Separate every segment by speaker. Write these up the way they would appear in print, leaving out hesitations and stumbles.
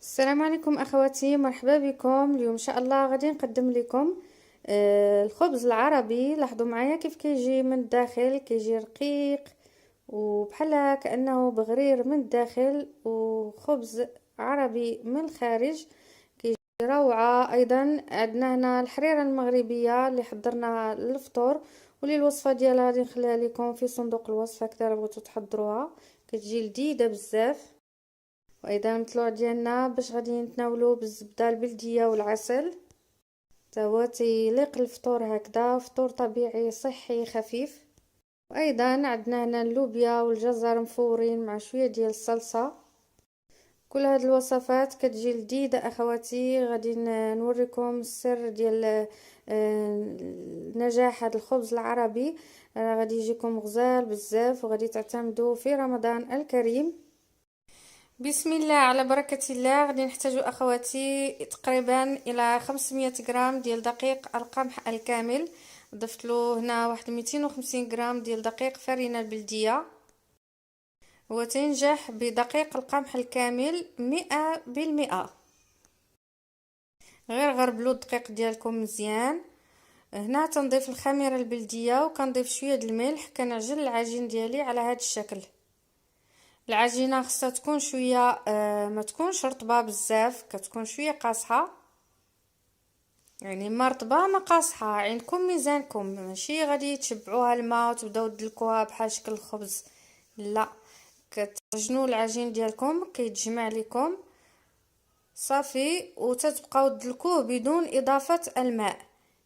Speaker 1: السلام عليكم اخواتي، مرحبا بكم. اليوم ان شاء الله غادي نقدم لكم الخبز العربي. لاحظوا معايا كيف كيجي من الداخل، كيجي رقيق وبحال كانه بغرير من الداخل، وخبز عربي من الخارج كيجي روعه. ايضا عندنا هنا الحريره المغربيه اللي حضرناها للفطور، واللي الوصفه ديالها غادي نخليها لكم في صندوق الوصف هكذا بغيتو تحضروها. كتجي لذيذه بزاف. وايضا الطلوع ديالنا باش غادي نتناولو بالزبده البلديه والعسل، تا هو تيليق الفطور هكذا، فطور طبيعي صحي خفيف. وايضا عندنا هنا اللوبيا والجزر مفورين مع شويه ديال الصلصه. كل هاد الوصفات كتجي لذيذه اخواتي. غادي نوريكم السر ديال نجاح هذا الخبز العربي. غادي يجيكم غزال بزاف وغادي تعتمدوا في رمضان الكريم. بسم الله على بركة الله. غادي نحتاجو اخواتي تقريبا الى 500 غرام ديال دقيق القمح الكامل. ضفت له هنا واحد 250 غرام ديال دقيق فرينة البلدية. وتنجح بدقيق القمح الكامل 100%. غير غربلو الدقيق ديالكم مزيان. هنا تنضيف الخميرة البلدية وكنضيف شوية د الملح. كنعجن العجين ديالي على هذا الشكل. العجينه خصها تكون شويه ما تكونش رطبه بزاف، كتكون شويه قاصحه، يعني ما رطبه ما قاصحه، عندكم ميزانكم. ماشي غادي تشبعوها الماء وتبداو تدلكوها بحال شكل الخبز، لا، كتعجنوا العجين ديالكم كيتجمع لكم صافي وتتبقاو تدلكوه بدون اضافه الماء.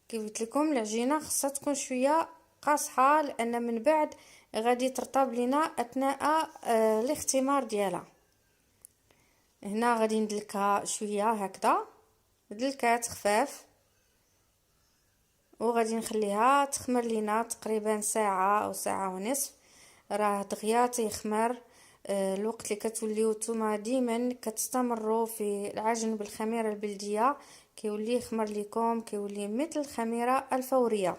Speaker 1: كيف قلت لكم العجينه خصها تكون شويه قاصحه، لان من بعد غادي ترطب لنا اثناء الاختمار ديالها. هنا غادي ندلكها شويه هكذا، دلكات خفاف، وغادي نخليها تخمر لنا تقريبا ساعه او ساعه ونصف. راه دغيا تيخمر. الوقت اللي كتوليو نتوما ديما كتستمروا في العجن بالخميره البلديه كيولي يخمر لكم، كيولي مثل الخميره الفوريه.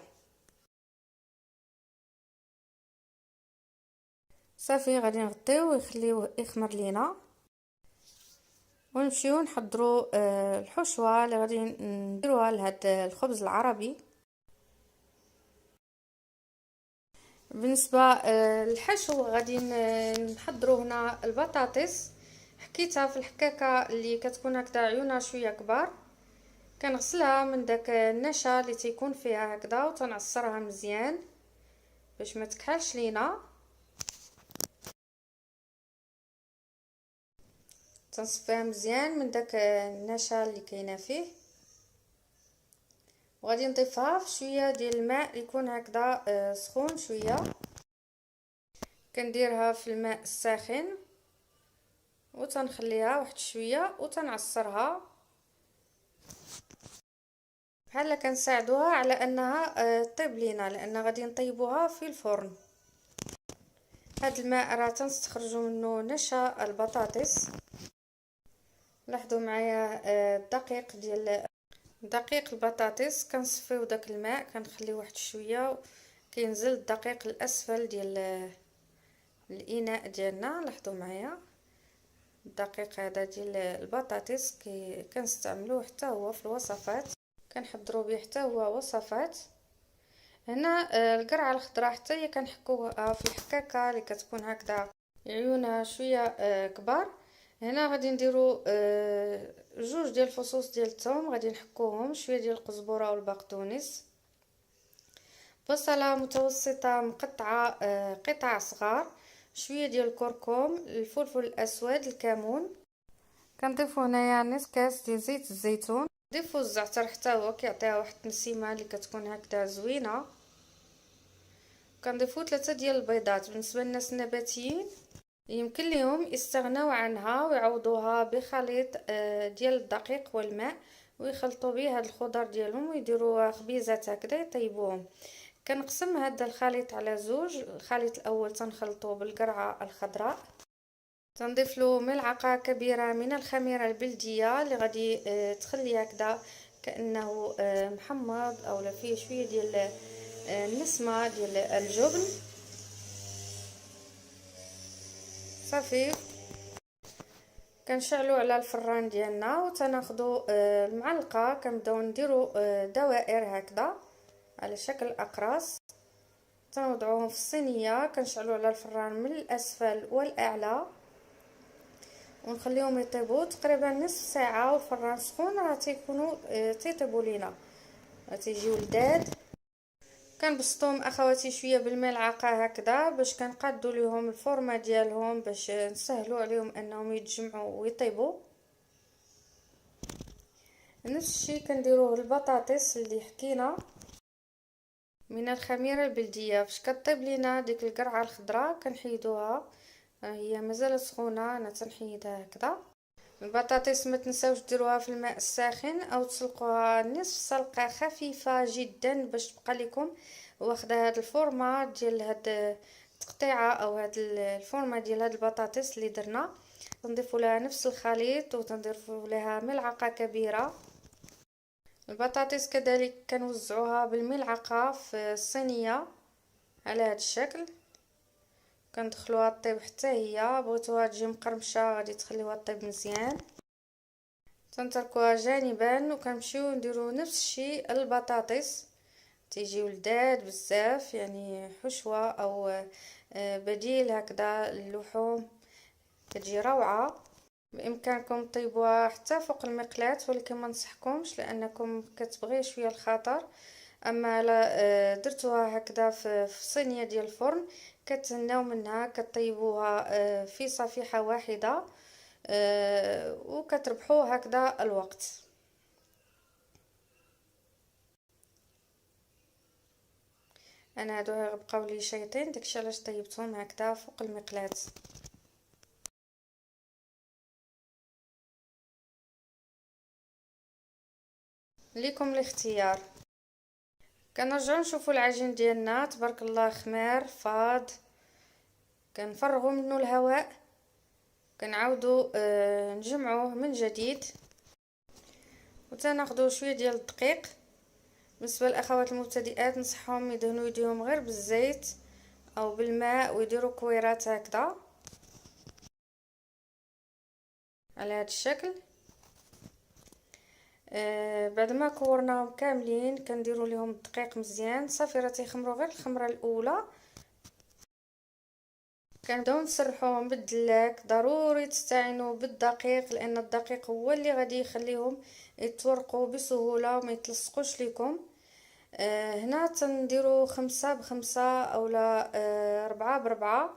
Speaker 1: صافي غادي نغطيوه ونخليوه يخمر لينا، ونمشيو نحضروا الحشوه اللي غادي نديروها لهذا الخبز العربي. بالنسبه للحشو غادي نحضروا هنا البطاطس. حكيتها في الحكاكه اللي كتكون هكذا عيونها شويه كبار. كنغسلها من داك النشا اللي تيكون فيها هكذا وتنعصرها مزيان باش ما تكحلش لينا. تنصفيها مزيان من داك النشا اللي كاينه فيه، وغادي نضيفها في شويه ديال الماء يكون هكذا سخون شويه. كنديرها في الماء الساخن وتنخليها واحد شويه وتنعصرها بحال كنساعدوها على انها طيب لينا، لان غادي نطيبوها في الفرن. هاد الماء راه تنستخرجوا منه نشا البطاطس. لاحظوا معايا الدقيق ديال دقيق البطاطس كنصفيو داك الماء كنخليه واحد شويه، كينزل الدقيق الاسفل ديال الاناء ديالنا. لاحظوا معايا الدقيق هذا ديال البطاطس كنستعملوه حتى هو في الوصفات، كنحضروا به حتى هو وصفات. هنا القرعه الخضراء حتى هي كنحكوها في الحكاكه اللي كتكون هكذا عيونها شويه كبار. هنا غادي نديرو جوج ديال الفصوص ديال الثوم، غادي نحكوهم، شويه ديال القزبره والبقدونس، بصله متوسطه مقطعه قطع صغار، شويه ديال الكركم، الفلفل الاسود، الكمون. كنضيفو هنايا نص كاس ديال زيت الزيتون. نضيفو الزعتر حتى هو كيعطيها واحد النسيمه اللي كتكون هكذا زوينه. كنضيفو 3 ديال البيضات. بالنسبه للناس النباتيين يمكن لهم يستغناو عنها ويعوضوها بخليط ديال الدقيق والماء، ويخلطوا به هاد الخضر ديالهم ويديروا خبيزات هكذا يطيبوهم. كنقسم هذا الخليط على زوج. الخليط الاول تنخلطوه بالقرعه الخضراء، تنضيف له ملعقه كبيره من الخميره البلديه اللي غادي تخلي هكذا كانه محمض او فيه شويه ديال النسمه ديال الجبن. صافي كنشعلو على الفران ديالنا وتناخدو المعلقه، كنبداو نديرو دوائر هكذا على شكل اقراص، تنوضعوهم في الصينيه، كنشعلو على الفران من الاسفل والاعلى ونخليهم يطيبوا تقريبا نصف ساعه، والفران سخون راه تيكونوا تيطيبوا لينا، تيجيو لذاذ. كنبسطوهم اخواتي شويه بالملعقه هكذا باش كنقادو ليهم الفورمه ديالهم باش نسهلوا عليهم انهم يتجمعوا ويطيبوا. نفس الشيء كنديروه البطاطس اللي حكينا من الخميره البلديه باش كطيب لينا ديك القرعه الخضراء، كنحيدوها هي مازال سخونه، انا تنحيدها هكذا. البطاطس ما تنساوش ديروها في الماء الساخن او تسلقوها نصف سلقه خفيفه جدا باش تبقى لكم واخده هاد الفورمه ديال هاد التقطيعه او هاد الفورمه ديال هاد البطاطس اللي درنا. تنضيفوا لها نفس الخليط وتنضيفوا لها ملعقه كبيره. البطاطس كذلك كنوزعوها بالملعقه في الصينيه على هاد الشكل، كندخلوها طيب حتى هي بغيتوها تجي مقرمشه غادي تخليوها طيب مزيان، تنتركوها جانبا وكنمشيو نديرو نفس الشيء البطاطس، تيجيو لذاذ بزاف يعني حشوه او بديل هكذا اللحوم، كتجي روعه. بامكانكم طيبوها حتى فوق المقلاة ولكن ما نصحكمش لانكم كتبغي شويه الخطر، اما لا درتوها هكذا في صينيه ديال الفرن كتهناو منها، كطيبوها في صفيحه واحده وكتربحوا هكذا الوقت. انا هادو غبقاو لي شيطين داكشي علاش طيبتهم هكذا فوق المقلاة. ليكم الاختيار. كنرجعو نشوفوا العجين ديالنا تبارك الله خمار فاض، كنفرغوا منه الهواء، كنعاودوا نجمعوه من جديد وتناخذوا شويه ديال الدقيق. بالنسبه للاخوات المبتدئات نصحهم يدهنوا يديهم غير بالزيت او بالماء ويديروا كويرات هكذا على هذا الشكل. بعد ما كورناهم كاملين كنديروا لهم الدقيق مزيان صافي، راه تيخمروا غير الخمره الاولى، كنبداو نسرحوهم بالدلاك. ضروري تستعينوا بالدقيق لان الدقيق هو اللي غادي يخليهم يتورقوا بسهوله وما يتلصقوش لكم. هنا تنديروا 5 ب5 اولا 4 ب4،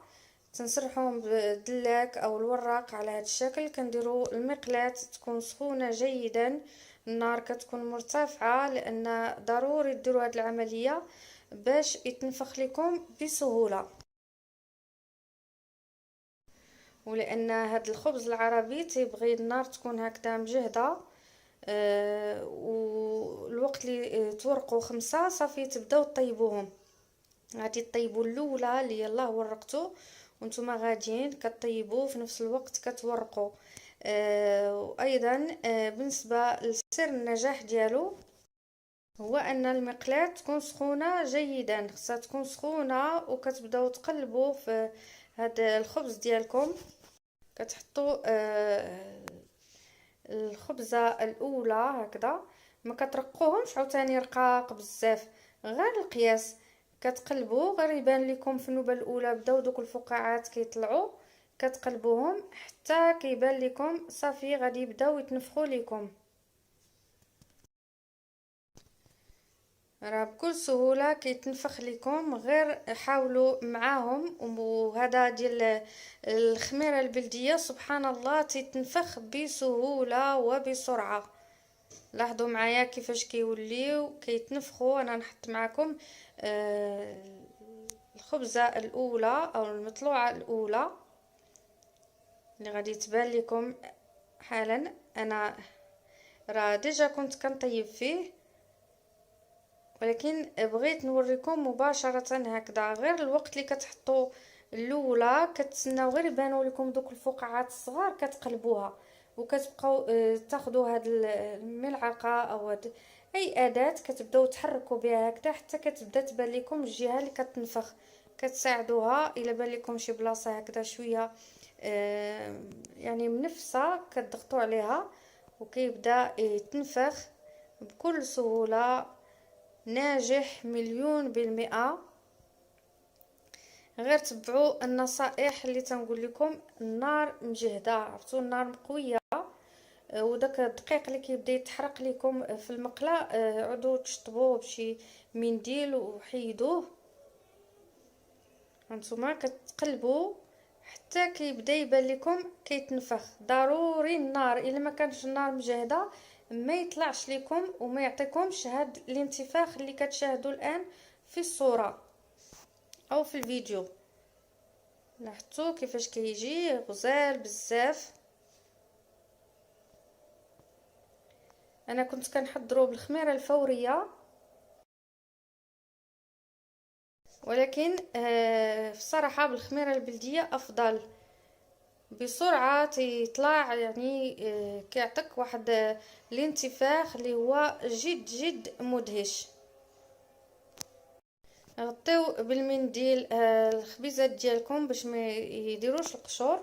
Speaker 1: تنسرحوهم بالدلاك او الوراق على هذا الشكل. كنديروا المقلاة تكون سخونه جيدا، النار كتكون مرتفعه لان ضروري ديروا هذه العمليه باش يتنفخ لكم بسهوله، ولان هذا الخبز العربي تيبغي النار تكون هكذا مجهده. والوقت اللي تورقوا 5 صافي تبداو طيبوهم، غادي طيبوا الاولى اللي يلاه ورقتو وانتم غاديين كطيبوا في نفس الوقت كتورقوا. وايضا بالنسبه لسر النجاح ديالو هو ان المقلاة تكون سخونه جيدا، خصها تكون سخونه وكتبداو تقلبوا في هذا الخبز ديالكم. كتحطوا الخبزه الاولى هكذا، ما كترقوهمش عاوتاني رقاق بزاف، غير القياس. كتقلبوا غير يبان لكم في النوبه الاولى بداو دوك الفقاعات كيطلعوا، كتقلبوهم حتى كيبان لكم صافي غادي يبداو يتنفخوا لكم. راه بكل سهوله كيتنفخ لكم، غير حاولوا معاهم. وهذا ديال الخميره البلديه سبحان الله تيتنفخ بسهوله وبسرعه. لاحظوا معايا كيفاش كيوليو كيتنفخوا. انا نحط معكم الخبزه الاولى او المطلوعه الاولى اللي غادي تبان لكم حالا. انا راه ديجا كنت كنطيب فيه ولكن بغيت نوريكم مباشره هكذا، غير الوقت اللي كتحطوا الاولى كتسناو غير يبانوا لكم دوك الفقاعات الصغار كتقلبوها وكتبقاو تاخذوا هاد الملعقه او هاد اي اداه كتبداو تحركوا بها هكذا حتى كتبدا تبان لكم الجهه اللي كتنفخ. كتساعدوها الا بان لكم شي بلاصه هكذا شويه يعني منفسه كتضغطوا عليها وكيبدا يتنفخ بكل سهوله. ناجح 100%. غير تبعوا النصائح اللي تنقول لكم. النار مجهده، عرفتوا النار مقويه. وداك الدقيق اللي كيبدا يتحرق لكم في المقله، عودوا تشطبوه بشي منديل وحيدوه. هانتوما كتقلبوا حتى كيبدا يبان لكم كيتنفخ. ضروري النار الا ما كانش النار مجهده ما يطلعش لكم وما يعطيكمش هاد الانتفاخ اللي كتشاهدوا الان في الصوره او في الفيديو. لاحظتوا كيفاش كيجي غزال بزاف. انا كنت كنحضرو بالخميره الفوريه، ولكن في الصراحه بالخميره البلديه افضل. بسرعه تيطلع، يعني كيعطيك واحد الانتفاخ اللي هو جد جد مدهش. غطيو بالمنديل الخبيزات ديالكم باش ما يديروش القشور.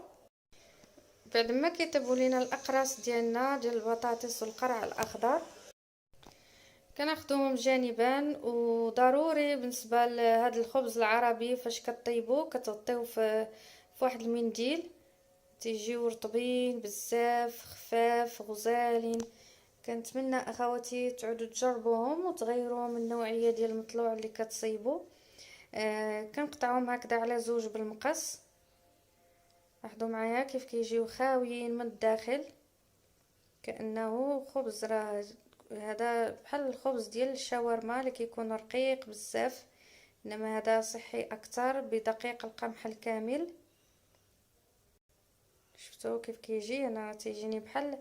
Speaker 1: بعد ما كيطيبوا لينا الاقراص ديالنا ديال البطاطس والقرع الاخضر كناخذوهم جانبا. وضروري بالنسبه لهذا الخبز العربي فاش كطيبوه كتغطيوه في واحد المنديل. تيجيو رطبين بزاف، خفاف غزالين. كنتمنى اخواتي تعودوا تجربوهم وتغيروا من النوعيه ديال المطلوع اللي كتصيبوا. كنقطعوهم هكذا على زوج بالمقص. لاحظوا معايا كيف كيجيو خاويين من الداخل كانه خبز. راه هذا بحال الخبز ديال الشاورما اللي كيكون رقيق بزاف، انما هذا صحي اكثر بدقيق القمح الكامل. شفتوا كيف كيجي؟ انا تيجيني بحال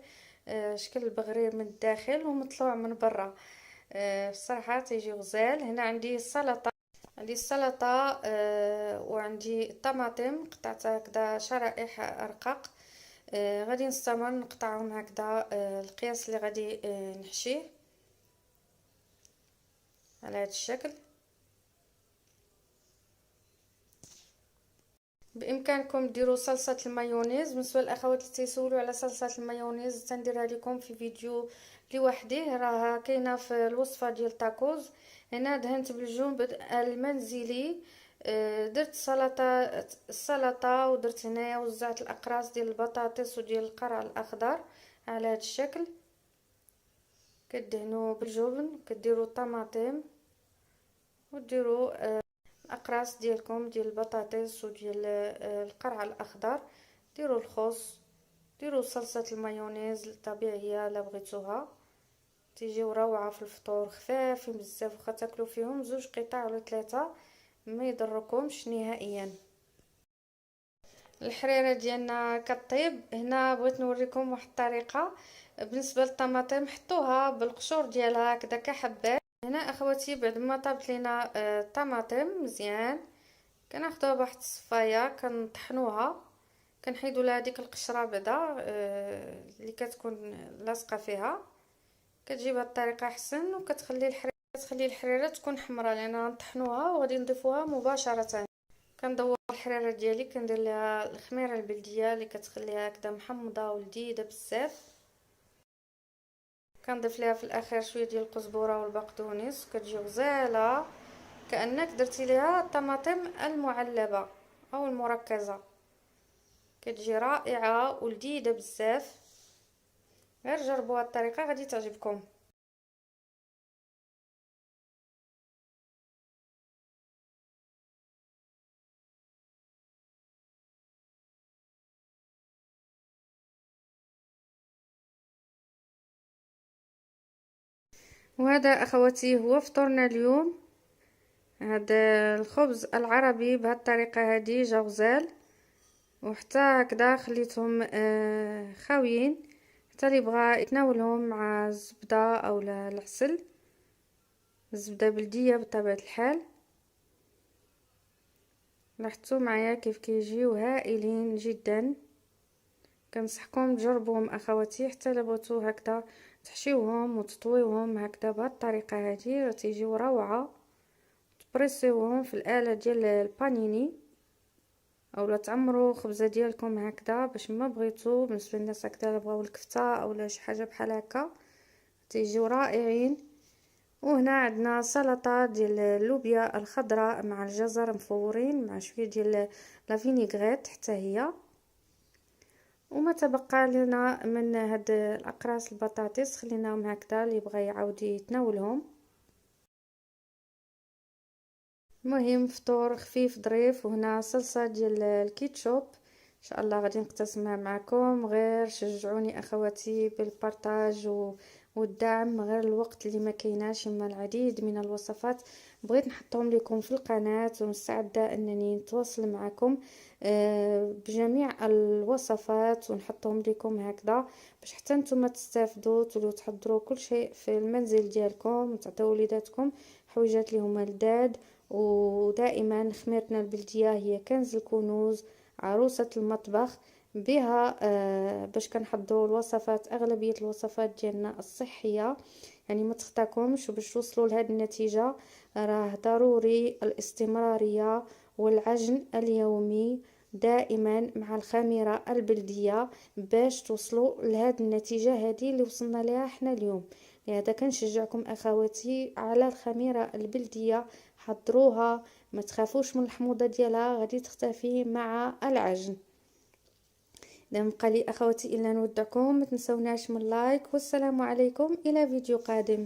Speaker 1: شكل البغرير من الداخل ومطلوع من برا. الصراحه تيجي غزال. هنا عندي السلطه، وعندي الطماطم قطعتها هكذا شرائح رقاق. غادي نستمر نقطعهم هكذا القياس اللي غادي نحشيه على هذا الشكل. بامكانكم ديروا صلصه المايونيز. بالنسبه للاخوات اللي تيسولوا على صلصه المايونيز تنديرها لكم في فيديو لوحده، راه كاينه في الوصفه ديال تاكوز. هنا دهنت بالجنب المنزلي. درت السلطه ودرت هنايا وزعت الاقراص ديال البطاطس وديال القرع الاخضر على هذا الشكل. كدهنوا بالجبن، كديروا الطماطم وديروا الاقراص ديالكم ديال البطاطس وديال القرع الاخضر. ديروا الخس، ديروا صلصه المايونيز الطبيعيه لا بغيتوها. تيجيو روعه في الفطور، خفافين بزاف، واخا تاكلوا فيهم زوج قطع ولا ثلاثه ما يضركمش نهائيا. الحريره ديالنا كطيب. هنا بغيت نوريكم واحد الطريقه. بالنسبه للطماطم حطوها بالقشور ديالها هكذا كحبات. هنا اخواتي بعد ما طابت لينا الطماطم مزيان كناخذوها بواحد الصفايه كنطحنوها، كنحيدوا لها ديك القشره بعدا اللي كتكون لاصقه فيها. كتجي بهذه الطريقه احسن، تخلي الحريره تكون حمراء لان نطحنوها وغادي نضيفوها مباشره. كندور الحريره ديالي كندير لها الخميره البلديه اللي كتخليها هكذا محمضه ولذيذه بزاف. كنضيف ليها في الاخير شويه ديال القزبره والبقدونس وكتجي غزاله كانك درتي ليها الطماطم المعلبه او المركزه. كتجي رائعه ولذيذه بزاف. غير جربوا هذه الطريقه غادي تعجبكم. وهذا اخواتي هو فطورنا اليوم. هذا الخبز العربي بهذه الطريقه هذه جا غزال، وحتى هكذا خليتهم خاويين حتى اللي بغى يتناولهم مع الزبده او العسل. الزبده بلديه بطبيعه الحال. لاحظتوا معايا كيف كيجيو هائلين جدا. كنصحكم تجربوهم اخواتي، حتى الا بغيتو هكذا تحشيوهم وتطويوهم هكذا بهذه الطريقه هذه تيجيو روعه. تبريسيوهم في الاله ديال البانيني اولا تعمروا خبزه ديالكم هكذا باش ما بغيتو. بالنسبه للناس هكذا اللي بغاو الكفته اولا شي حاجه بحال هكا تيجيو رائعين. وهنا عندنا سلطه ديال اللوبيا الخضراء مع الجزر مفورين مع شويه ديال لا فينيغريت حتى هي. وما تبقى لنا من هاد الاقراص البطاطس خليناهم هكذا اللي بغى يعاود يتناولهم. المهم فطور خفيف ظريف. وهنا صلصه ديال الكيتشوب ان شاء الله غادي نقتسمها معكم. غير شجعوني اخواتي بالبارطاج والدعم. غير الوقت اللي ما كايناش، اما العديد من الوصفات بغيت نحطهم لكم في القناه، ومستعده انني نتواصل معكم بجميع الوصفات ونحطهم لكم هكذا باش حتى نتوما تستافدوا تولوا تحضروا كل شيء في المنزل ديالكم وتعطيو وليداتكم حويجات اللي هما لذاذ. ودائما خميرتنا البلديه هي كنز الكنوز، عروسه المطبخ. بها باش كنحضروا الوصفات، اغلبيه الوصفات ديالنا الصحيه، يعني ما تخطاكمش. وباش توصلوا لهذه النتيجه راه ضروري الاستمراريه والعجن اليومي دائما مع الخميره البلديه باش توصلوا لهذه النتيجه هذه اللي وصلنا لها احنا اليوم. لهذا كنشجعكم اخواتي على الخميره البلديه، حضروها ما تخافوش من الحموضه ديالها غادي تختفي مع العجن. لا بقى لي اخواتي الا نودعكم، ما تنسوناش من لايك، والسلام عليكم الى فيديو قادم.